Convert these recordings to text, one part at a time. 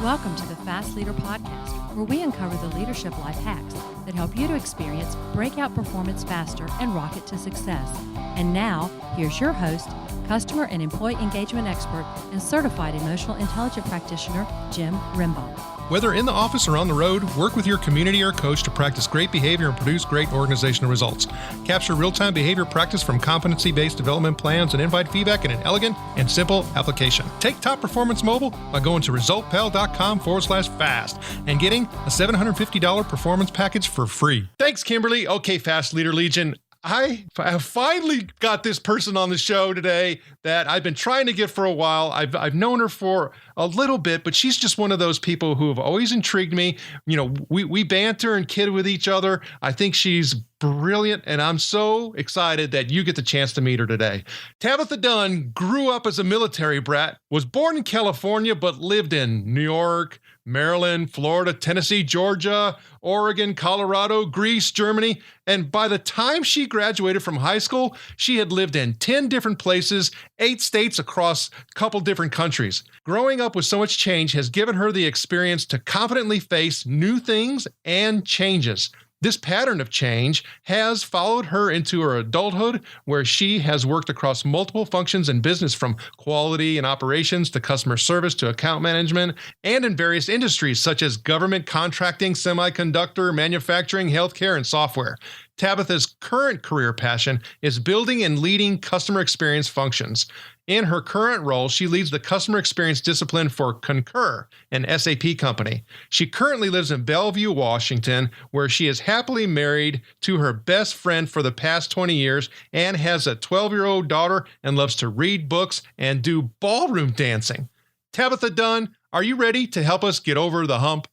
Welcome to the Fast Leader Podcast, where we uncover the leadership life hacks that help you to experience breakout performance faster and rocket to success. And now, here's your host, customer and employee engagement expert and certified emotional intelligence practitioner, Jim Rimbaugh. Whether in the office or on the road, work with your community or coach to practice great behavior and produce great organizational results. Capture real-time behavior practice from competency-based development plans and invite feedback in an elegant and simple application. Take Top Performance Mobile by going to resultpal.com/fast and getting a $750 performance package for free. Thanks, Kimberly. Okay, Fast Leader Legion. I have finally got this person on the show today that I've been trying to get for a while. I've known her for a little bit, but she's just one of those people who have always intrigued me. You know, we banter and kid with each other. I think she's brilliant, and I'm so excited that you get the chance to meet her today. Tabitha Dunn grew up as a military brat, was born in California, but lived in New York, Maryland, Florida, Tennessee, Georgia, Oregon, Colorado, Greece, Germany. And by the time she graduated from high school, she had lived in 10 different places, 8 states across a couple different countries. Growing up with so much change has given her the experience to confidently face new things and changes. This pattern of change has followed her into her adulthood, where she has worked across multiple functions in business, from quality and operations to customer service to account management, and in various industries such as government, contracting, semiconductor, manufacturing, healthcare, and software. Tabitha's current career passion is building and leading customer experience functions. In her current role, she leads the customer experience discipline for Concur, an SAP company. She currently lives in Bellevue, Washington, where she is happily married to her best friend for the past 20 years and has a 12-year-old daughter and loves to read books and do ballroom dancing. Tabitha Dunn, are you ready to help us get over the hump?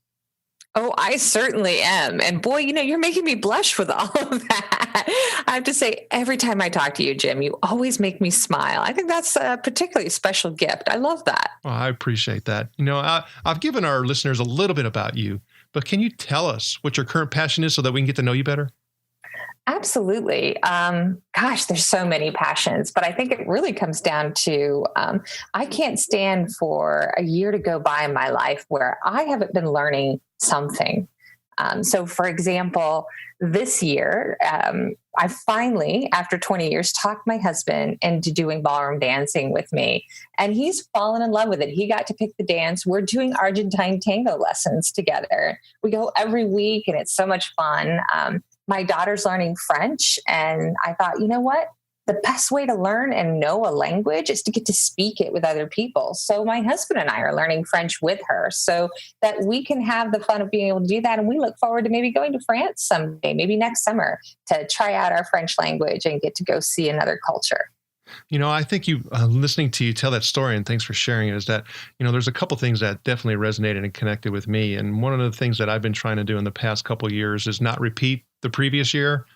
Oh, I certainly am. And boy, you're making me blush with all of that. I have to say, every time I talk to you, Jim, you always make me smile. I think that's a particularly special gift. I love that. Oh, I appreciate that. I've given our listeners a little bit about you, but can you tell us what your current passion is so that we can get to know you better? Absolutely. Gosh, there's so many passions, but I think it really comes down to I can't stand for a year to go by in my life where I haven't been learning something. So, for example, this year, I finally, after 20 years, talked my husband into doing ballroom dancing with me, and he's fallen in love with it. He got to pick the dance. We're doing Argentine tango lessons together. We go every week, and it's so much fun. My daughter's learning French, and I thought, you know what? The best way to learn and know a language is to get to speak it with other people. So my husband and I are learning French with her so that we can have the fun of being able to do that. And we look forward to maybe going to France someday, maybe next summer, to try out our French language and get to go see another culture. I think listening to you tell that story, and thanks for sharing it, is that, there's a couple things that definitely resonated and connected with me. And one of the things that I've been trying to do in the past couple of years is not repeat the previous year.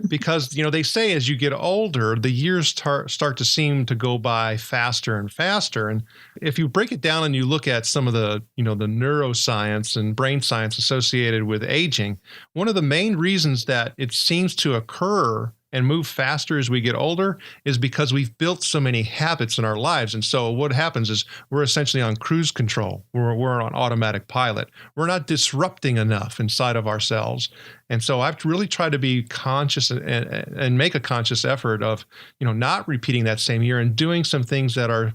Because, they say as you get older, the years start to seem to go by faster and faster. And if you break it down and you look at some of the, the neuroscience and brain science associated with aging, one of the main reasons that it seems to occur and move faster as we get older is because we've built so many habits in our lives. And so what happens is we're essentially on cruise control. We're on automatic pilot. We're not disrupting enough inside of ourselves. And so I've really tried to be conscious and make a conscious effort of, not repeating that same year and doing some things that are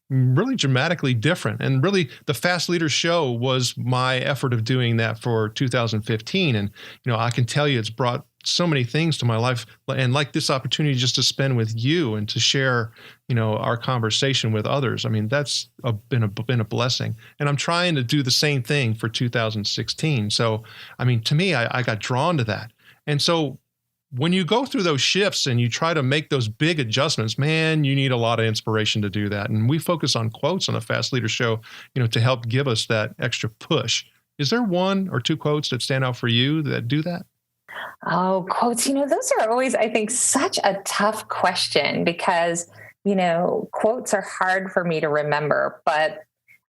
really dramatically different. And really, the Fast Leader Show was my effort of doing that for 2015. And, I can tell you it's brought so many things to my life, and like this opportunity just to spend with you and to share, our conversation with others. I mean, that's been a blessing, and I'm trying to do the same thing for 2016. So, to me, I got drawn to that. And so when you go through those shifts and you try to make those big adjustments, man, you need a lot of inspiration to do that. And we focus on quotes on the Fast Leader Show, to help give us that extra push. Is there one or two quotes that stand out for you that do that? Oh, quotes, those are always, I think, such a tough question because, quotes are hard for me to remember. But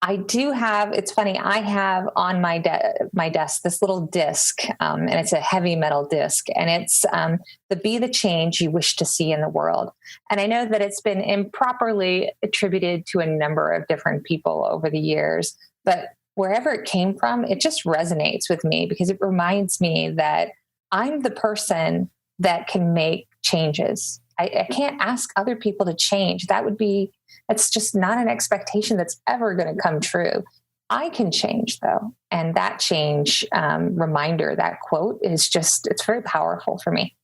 I do have, it's funny, I have on my desk this little disc, and it's a heavy metal disc, and it's the Be the Change You Wish to See in the World. And I know that it's been improperly attributed to a number of different people over the years, but wherever it came from, it just resonates with me because it reminds me that I'm the person that can make changes. I can't ask other people to change. That's just not an expectation that's ever going to come true. I can change though. And that change reminder, that quote it's very powerful for me.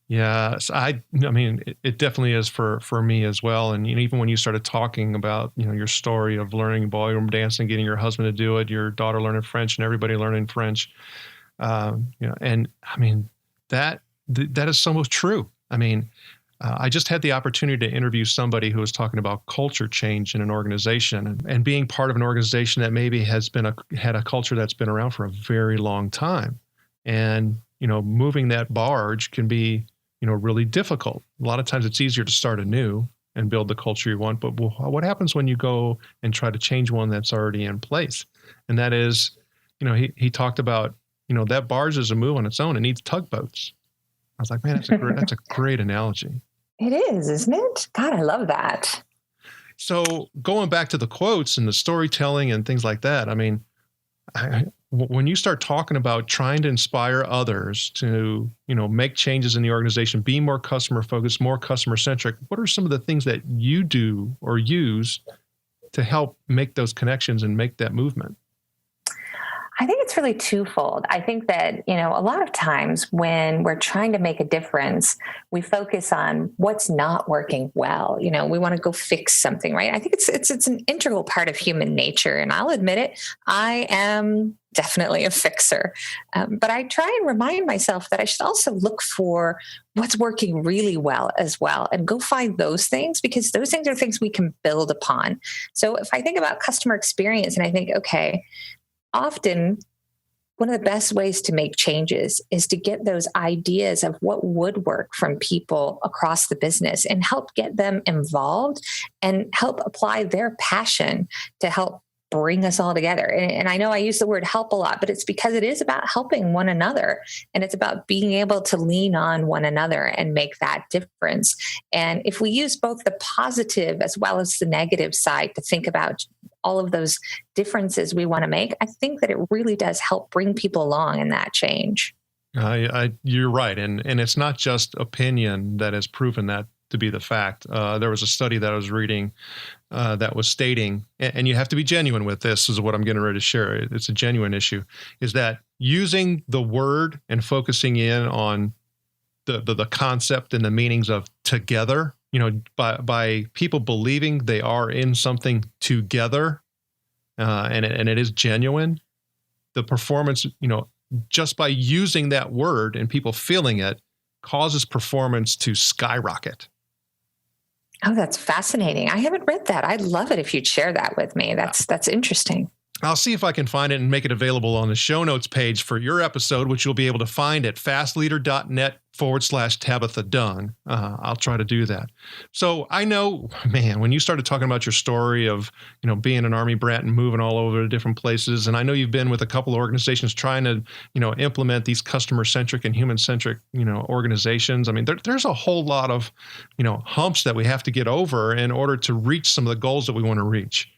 Yes. I mean, it definitely is for me as well. And even when you started talking about, your story of learning ballroom dancing, getting your husband to do it, your daughter learning French and everybody learning French, and I mean, that is so much true. I mean, I just had the opportunity to interview somebody who was talking about culture change in an organization and being part of an organization that maybe has had a culture that's been around for a very long time. And, moving that barge can be, really difficult. A lot of times it's easier to start anew and build the culture you want. But what happens when you go and try to change one that's already in place? And that is, he talked about, that barge doesn't move on its own. It needs tugboats. I was like, man, that's a great analogy. It is, isn't it? God, I love that. So going back to the quotes and the storytelling and things like that, I mean, when you start talking about trying to inspire others to, make changes in the organization, be more customer focused, more customer centric, what are some of the things that you do or use to help make those connections and make that movement? I think it's really twofold. I think that, a lot of times when we're trying to make a difference, we focus on what's not working well. We want to go fix something, right? I think it's an integral part of human nature. And I'll admit it, I am definitely a fixer. But I try and remind myself that I should also look for what's working really well as well and go find those things because those things are things we can build upon. So if I think about customer experience and I think, okay, often, one of the best ways to make changes is to get those ideas of what would work from people across the business and help get them involved and help apply their passion to help bring us all together. And I know I use the word help a lot, but it's because it is about helping one another. And it's about being able to lean on one another and make that difference. And if we use both the positive as well as the negative side to think about all of those differences we want to make, I think that it really does help bring people along in that change. You're right. And it's not just opinion that has proven that to be the fact. There was a study that I was reading that was stating, and you have to be genuine with this, is what I'm getting ready to share. It's a genuine issue, is that using the word and focusing in on the concept and the meanings of together, by people believing they are in something together, and it is genuine, the performance, just by using that word and people feeling it causes performance to skyrocket. Oh, that's fascinating. I haven't read that. I'd love it if you'd share that with me. That's interesting. I'll see if I can find it and make it available on the show notes page for your episode, which you'll be able to find at fastleader.net/Tabitha Dunn. I'll try to do that. So I know, man, when you started talking about your story of, being an Army brat and moving all over to different places, and I know you've been with a couple of organizations trying to, implement these customer-centric and human-centric, organizations. I mean, there's a whole lot of, humps that we have to get over in order to reach some of the goals that we want to reach.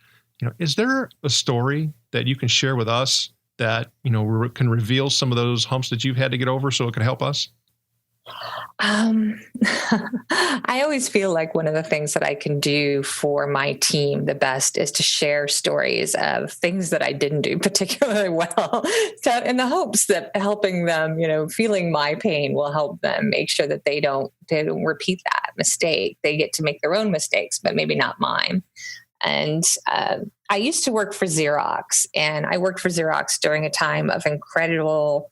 Is there a story that you can share with us that, can reveal some of those humps that you've had to get over so it can help us? I always feel like one of the things that I can do for my team the best is to share stories of things that I didn't do particularly well, in the hopes that helping them, feeling my pain will help them make sure that they don't repeat that mistake. They get to make their own mistakes, but maybe not mine. And I used to work for Xerox, and I worked for Xerox during a time of incredible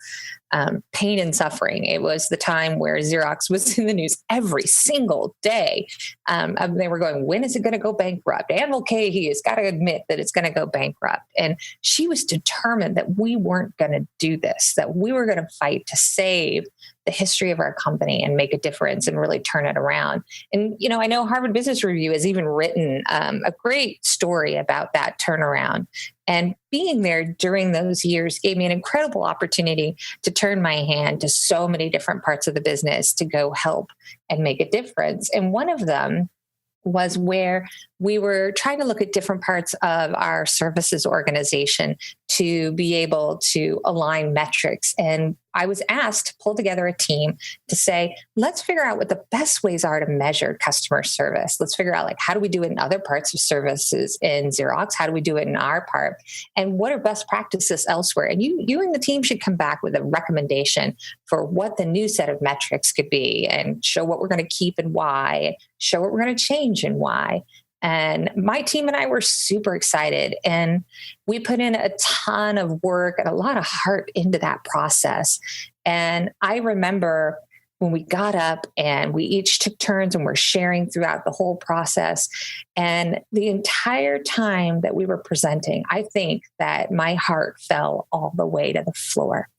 pain and suffering. It was the time where Xerox was in the news every single day. They were going, when is it going to go bankrupt? Anne Mulcahy has got to admit that it's going to go bankrupt. And she was determined that we weren't going to do this, that we were going to fight to save the history of our company and make a difference and really turn it around. And, I know Harvard Business Review has even written a great story about that turnaround. And being there during those years gave me an incredible opportunity to turn my hand to so many different parts of the business to go help and make a difference. And one of them was where we were trying to look at different parts of our services organization to be able to align metrics. And I was asked to pull together a team to say, let's figure out what the best ways are to measure customer service. Let's figure out how do we do it in other parts of services in Xerox? How do we do it in our part? And what are best practices elsewhere? And you and the team should come back with a recommendation for what the new set of metrics could be and show what we're going to keep and why, show what we're going to change and why. And my team and I were super excited, and we put in a ton of work and a lot of heart into that process. And I remember when we got up and we each took turns and were sharing throughout the whole process. And the entire time that we were presenting, I think that my heart fell all the way to the floor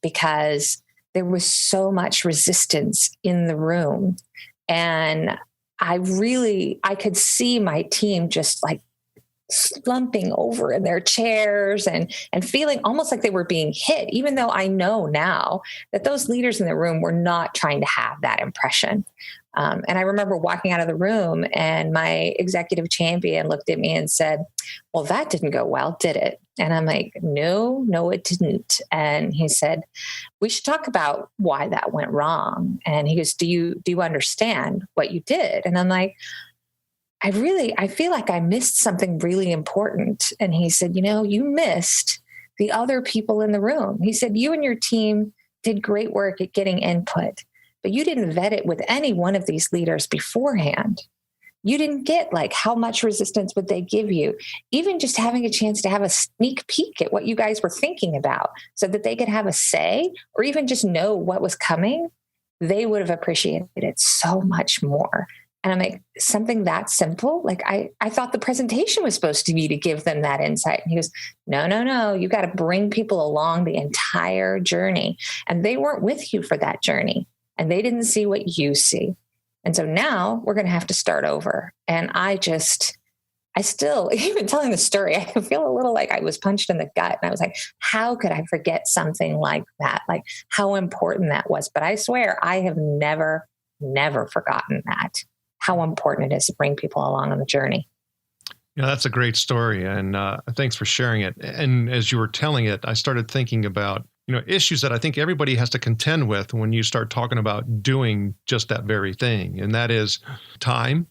because there was so much resistance in the room. And I could see my team just slumping over in their chairs and feeling almost like they were being hit, even though I know now that those leaders in the room were not trying to have that impression. And I remember walking out of the room and my executive champion looked at me and said, well, that didn't go well, did it? And I'm like, no, it didn't. And he said, we should talk about why that went wrong. And he goes, do you understand what you did? And I'm like, I feel like I missed something really important. And he said, you missed the other people in the room. He said, you and your team did great work at getting input, but you didn't vet it with any one of these leaders beforehand. You didn't get how much resistance would they give you, even just having a chance to have a sneak peek at what you guys were thinking about so that they could have a say or even just know what was coming. They would have appreciated it so much more. And I'm like, something that simple? I thought the presentation was supposed to be to give them that insight. And he goes, no, you got to bring people along the entire journey. And they weren't with you for that journey. And they didn't see what you see. And so now we're going to have to start over. And I still, even telling the story, I feel a little like I was punched in the gut. And I was like, how could I forget something like that? How important that was. But I swear I have never forgotten that, how important it is to bring people along on the journey. Yeah, that's a great story. And thanks for sharing it. And as you were telling it, I started thinking about issues that I think everybody has to contend with when you start talking about doing just that very thing. And that is time.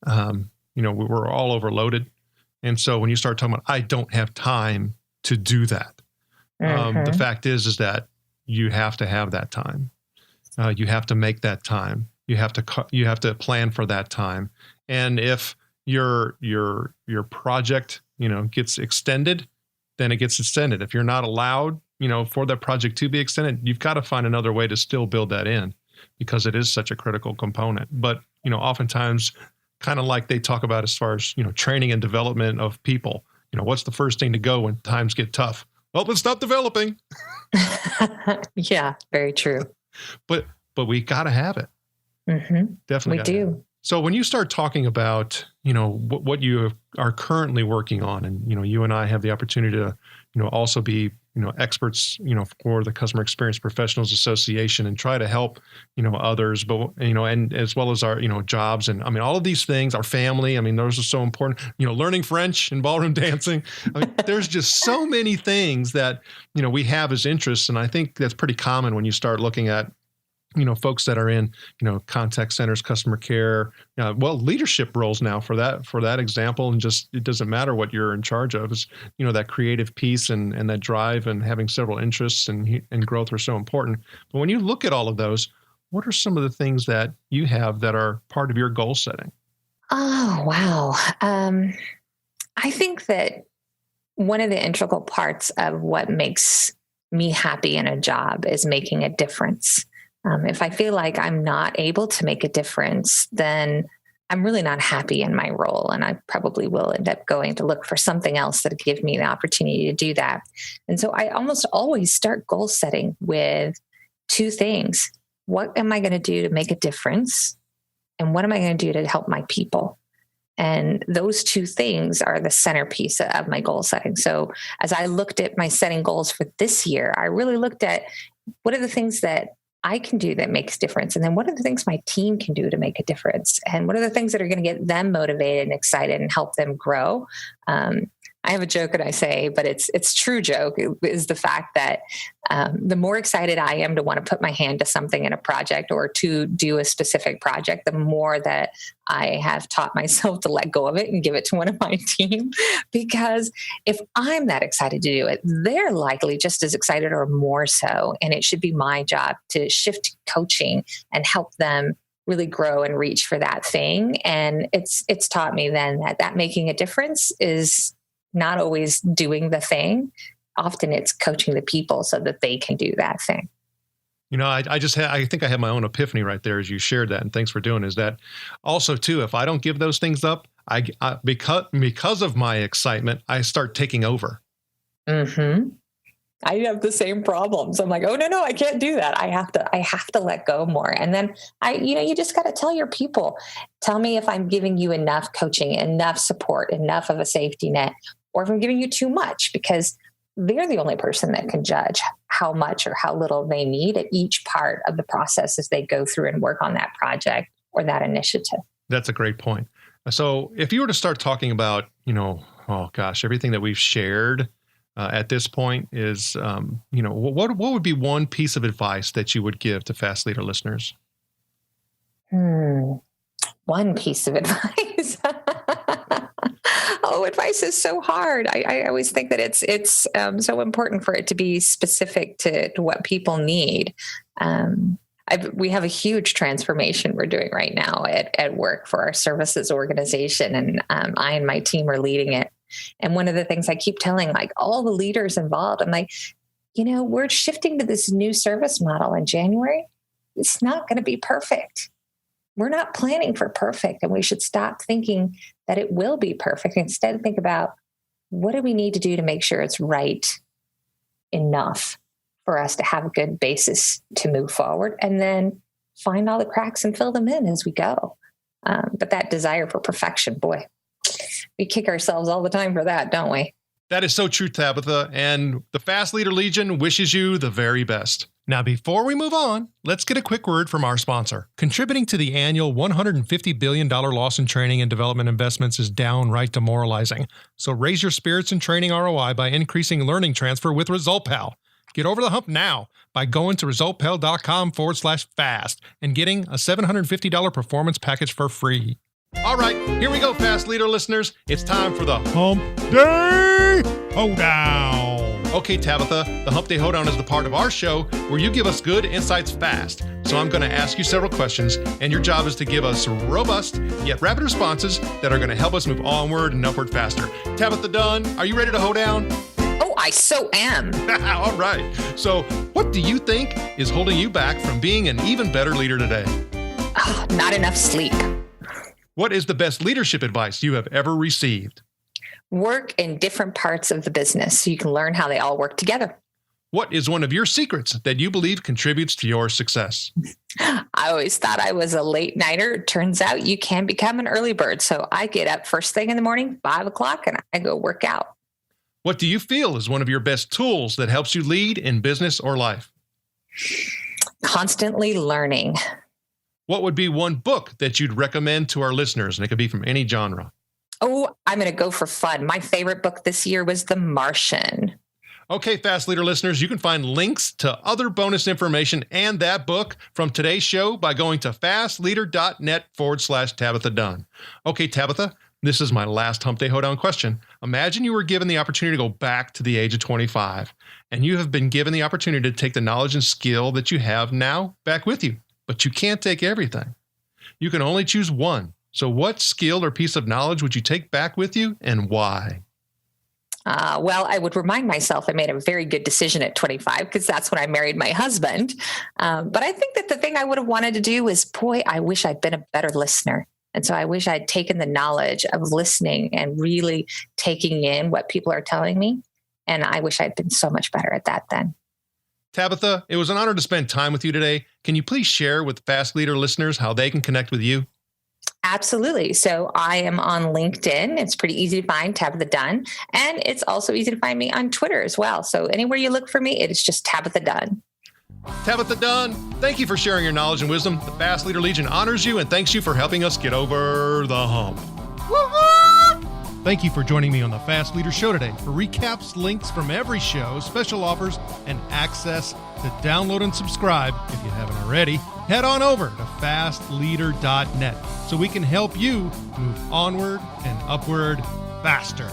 We're all overloaded. And so when you start talking about, I don't have time to do that. The fact is that you have to have that time. You have to make that time. You have to plan for that time. And if your project, gets extended, then it gets extended. If you're not allowed, for that project to be extended, you've got to find another way to still build that in because it is such a critical component. But, oftentimes, kind of like they talk about as far as, training and development of people, what's the first thing to go when times get tough? Well, let's stop developing. Yeah, very true. But we got to have it. Mm-hmm. Definitely. We do. So when you start talking about, what you are currently working on, and, you and I have the opportunity to, also be, experts, for the Customer Experience Professionals Association and try to help, others, but, and as well as our, jobs. And I mean, all of these things, our family, those are so important, learning French and ballroom dancing. There's just so many things that, we have as interests. And I think that's pretty common when you start looking at, folks that are in, contact centers, customer care, leadership roles now for that example. And just, it doesn't matter what you're in charge of, is, that creative piece and that drive and having several interests and growth are so important. But when you look at all of those, what are some of the things that you have that are part of your goal setting? Oh, wow. I think that one of the integral parts of what makes me happy in a job is making a difference. If I feel like I'm not able to make a difference, then I'm really not happy in my role. And I probably will end up going to look for something else that give me the opportunity to do that. And so I almost always start goal setting with, two things. What am I going to do to make a difference? And what am I going to do to help my people? And those two things are the centerpiece of my goal setting. So as I looked at my setting goals for this year, I really looked at what are the things that I can do that makes difference? And then what are the things my team can do to make a difference? And what are the things that are going to get them motivated and excited and help them grow? I have a joke that I say, but it's true joke, is the fact that the more excited I am to want to put my hand to something in a project or to do a specific project, the more that I have taught myself to let go of it and give it to one of my team. Because if I'm that excited to do it, they're likely just as excited or more so. And it should be my job to shift coaching and help them really grow and reach for that thing. And it's taught me then that making a difference is not always doing the thing. Often it's coaching the people so that they can do that thing. You know, I think I had my own epiphany right there as you shared that. And thanks for doing is that also too, if I don't give those things up, because of my excitement, I start taking over. Mm-hmm. I have the same problems. I'm like, oh no, I can't do that. I have to let go more. And then you just got to tell your people, tell me if I'm giving you enough coaching, enough support, enough of a safety net, or if I'm giving you too much, because they're the only person that can judge how much or how little they need at each part of the process as they go through and work on that project or that initiative. That's a great point. So if you were to start talking about, everything that we've shared at this point is, what would be one piece of advice that you would give to Fast Leader listeners? One piece of advice. Advice is so hard. I always think that it's so important for it to be specific to what people need. We have a huge transformation we're doing right now at work for our services organization, and I and my team are leading it. And one of the things I keep telling all the leaders involved, I'm like, we're shifting to this new service model in January. It's not going to be perfect. We're not planning for perfect, and we should stop thinking that it will be perfect. Instead, think about what do we need to do to make sure it's right enough for us to have a good basis to move forward, and then find all the cracks and fill them in as we go. But that desire for perfection, boy, we kick ourselves all the time for that, don't we? That is so true, Tabitha. And the Fast Leader Legion wishes you the very best. Now, before we move on, let's get a quick word from our sponsor. Contributing to the annual $150 billion loss in training and development investments is downright demoralizing. So raise your spirits in training ROI by increasing learning transfer with ResultPal. Get over the hump now by going to resultpal.com/fast and getting a $750 performance package for free. All right, here we go, Fast Leader listeners. It's time for the Hump Day Hoedown. Okay, Tabitha, the Hump Day Hoedown is the part of our show where you give us good insights fast. So I'm going to ask you several questions, and your job is to give us robust yet rapid responses that are going to help us move onward and upward faster. Tabitha Dunn, are you ready to hoedown? Oh, I so am. All right. So what do you think is holding you back from being an even better leader today? Not enough sleep. What is the best leadership advice you have ever received? Work in different parts of the business so you can learn how they all work together. What is one of your secrets that you believe contributes to your success? I always thought I was a late nighter. It turns out you can become an early bird. So I get up first thing in the morning, 5 o'clock, and I go work out. What do you feel is one of your best tools that helps you lead in business or life? Constantly learning. What would be one book that you'd recommend to our listeners? And it could be from any genre. Oh, I'm going to go for fun. My favorite book this year was The Martian. Okay, Fast Leader listeners, you can find links to other bonus information and that book from today's show by going to fastleader.net/Tabitha Dunn. Okay, Tabitha, this is my last Hump Day Hoedown question. Imagine you were given the opportunity to go back to the age of 25, and you have been given the opportunity to take the knowledge and skill that you have now back with you. But you can't take everything. You can only choose one. So what skill or piece of knowledge would you take back with you, and why? Well, I would remind myself I made a very good decision at 25 because that's when I married my husband. But I think that the thing I would have wanted to do is, I wish I'd been a better listener. And so I wish I'd taken the knowledge of listening and really taking in what people are telling me. And I wish I'd been so much better at that then. Tabitha, it was an honor to spend time with you today. Can you please share with Fast Leader listeners how they can connect with you? Absolutely. So I am on LinkedIn. It's pretty easy to find, Tabitha Dunn. And it's also easy to find me on Twitter as well. So anywhere you look for me, it is just Tabitha Dunn. Tabitha Dunn, thank you for sharing your knowledge and wisdom. The Fast Leader Legion honors you and thanks you for helping us get over the hump. Thank you for joining me on the Fast Leader Show today. For recaps, links from every show, special offers, and access to download and subscribe, if you haven't already, head on over to fastleader.net so we can help you move onward and upward faster.